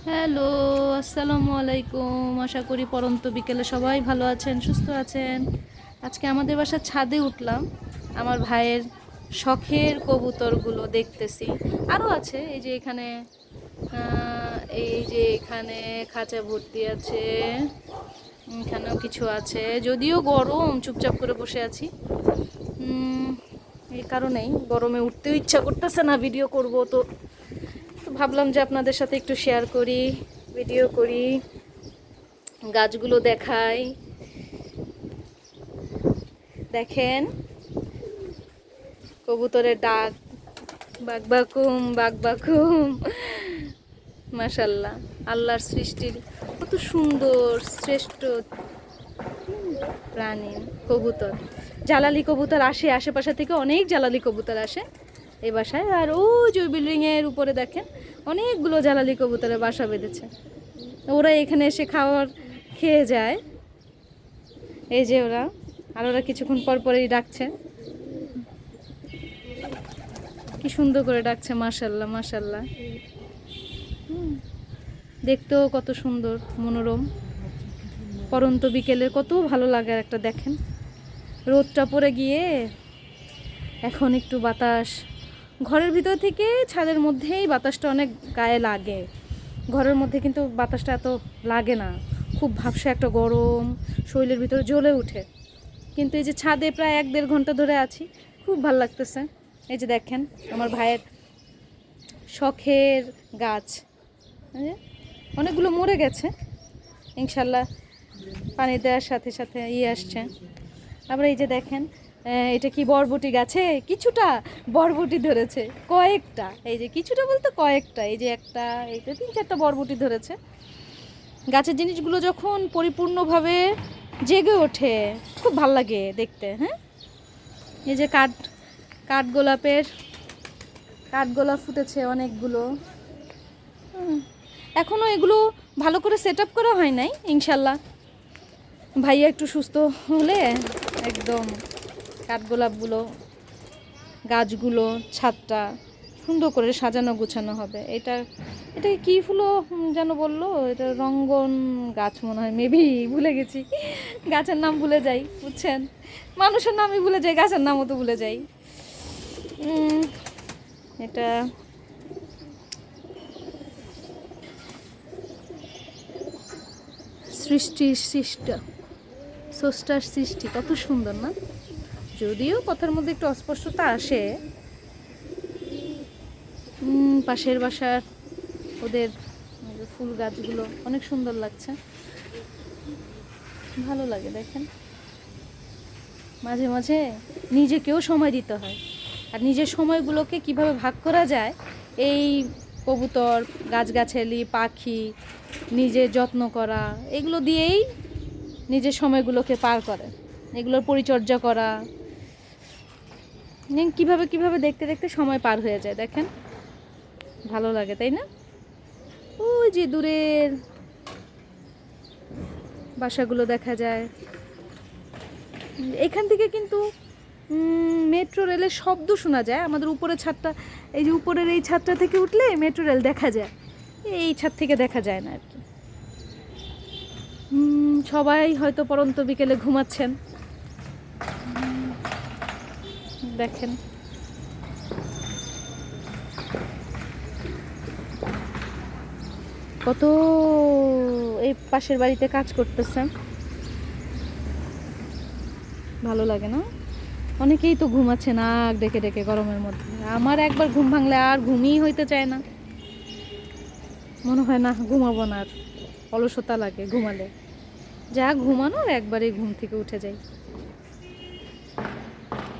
Hello, আসসালামু আলাইকুম। আশা করি পরন্ত বিকেলে সবাই ভালো আছেন, সুস্থ আছেন। আজকে আমাদের বাসার ছাদে উঠলাম, আমার ভাইয়ের শখের কবুতরগুলো দেখতেছি। আরও আছে, এই যে এখানে খাঁচা ভর্তি আছে, এখানেও কিছু আছে। যদিও গরম, চুপচাপ করে বসে আছি। এই কারণেই গরমে উঠতেও ইচ্ছা করতেছে না, ভিডিও করব তো ভাবলাম যে আপনাদের সাথে একটু শেয়ার করি, ভিডিও করি, গাছগুলো দেখাই। দেখেন কবুতরের ডাক, বাকবাকুম বাকবাকুম। মাশাল্লাহ, আল্লাহর সৃষ্টির কত সুন্দর শ্রেষ্ঠ প্রাণী কবুতর। জালালি কবুতর আসে আশেপাশে থেকে, অনেক জালালি কবুতর আসে এই বাসায়। আর ওই যে বিল্ডিংয়ের উপরে দেখেন অনেকগুলো জালালি কবুতরের বাসা বেঁধেছে। ওরা এখানে এসে খেয়ে যায়, এই যে ওরা। আর ওরা কিছুক্ষণ পর পরেই ডাকছে, কি সুন্দর করে ডাকছে। মাশাল্লাহ মাশাল্লাহ, দেখতেও কত সুন্দর মনোরম। পরন্ত বিকেলের কত ভালো লাগে একটা। দেখেন রোদটা পড়ে গিয়ে এখন একটু বাতাস, ঘরের ভিতর থেকে ছাদের মধ্যেই বাতাসটা অনেক গায়ে লাগে। ঘরের মধ্যে কিন্তু বাতাসটা এত লাগে না, খুব ভাবসা একটা গরম শরীরের ভিতরে জ্বলে ওঠে। কিন্তু এই যে ছাদে প্রায় 1-1.5 ঘন্টা ধরে আছি, খুব ভালো লাগতেছে। এই যে দেখেন আমার ভাইয়ের শখের গাছ, অনেকগুলো মরে গেছে, ইনশাল্লাহ পানি দেওয়ার সাথে সাথে আসছে। আবার এই যে দেখেন, এটা কি বরবটি গাছে কিছুটা বরবটি ধরেছে, কয়েকটা। এই যে কিছুটা বলতে কয়েকটা, এই যে একটা, এইটা 3-4টা বরবটি ধরেছে। গাছের জিনিসগুলো যখন পরিপূর্ণভাবে জেগে ওঠে খুব ভাল লাগে দেখতে। হ্যাঁ, এই যে কাঠগোলাপ ফুটেছে অনেকগুলো। এখনও এগুলো ভালো করে সেট আপ করা হয় নাই, ইনশাল্লাহ ভাইয়া একটু সুস্থ হলে একদম কাঠগোলাপগুলো, গাছগুলো, ছাদটা সুন্দর করে সাজানো গোছানো হবে। এটা কি ফুলও যেন বললো, এটা রঙ্গন গাছ মনে হয়, মেবি ভুলে গেছি, গাছের নাম ভুলে যাই, বুঝছেন। মানুষের নামই ভুলে যাই, গাছের নামও তো ভুলে যাই। এটা স্রষ্টার সৃষ্টি, কত সুন্দর না। যদিও কথার মধ্যে একটু অস্পষ্টতা আসে। পাশের বাসার ওদের ফুল গাছগুলো অনেক সুন্দর লাগছে, ভালো লাগে। দেখেন মাঝে মাঝে নিজেকেও সময় দিতে হয়, আর নিজের সময়গুলোকে কিভাবে ভাগ করা যায়, এই কবুতর, গাছগাছালি, পাখি, নিজের যত্ন করা, এগুলো দিয়েই নিজের সময়গুলোকে পার করে, এগুলোর পরিচর্যা করা, কিভাবে কিভাবে দেখতে দেখতে সময় পার হয়ে যায়। দেখেন ভালো লাগে, তাই না? ওই যে দূরের বাসাগুলো দেখা যায়। এখান থেকে কিন্তু মেট্রো রেলের শব্দ শোনা যায়। আমাদের উপরের ছাদটা, এই যে উপরের এই ছাদটা থেকে উঠলে মেট্রো রেল দেখা যায়, এই ছাদ থেকে দেখা যায় না আর কি। সবাই হয়তো পরন্ত বিকেলে ঘুমাচ্ছেন। দেখেন কত, এই পাশের বাড়িতে কাজ করতেছেন, ভালো লাগে না? অনেকেই তো ঘুমাচ্ছে নাক ডেকে ডেকে গরমের মধ্যে। আমার একবার ঘুম ভাঙলে আর ঘুমই হইতে চায় না, মনে হয় না ঘুমাবো না, আর অলসতা লাগে ঘুমালে। যা ঘুমানোর একবারে ঘুম থেকে উঠে যাই।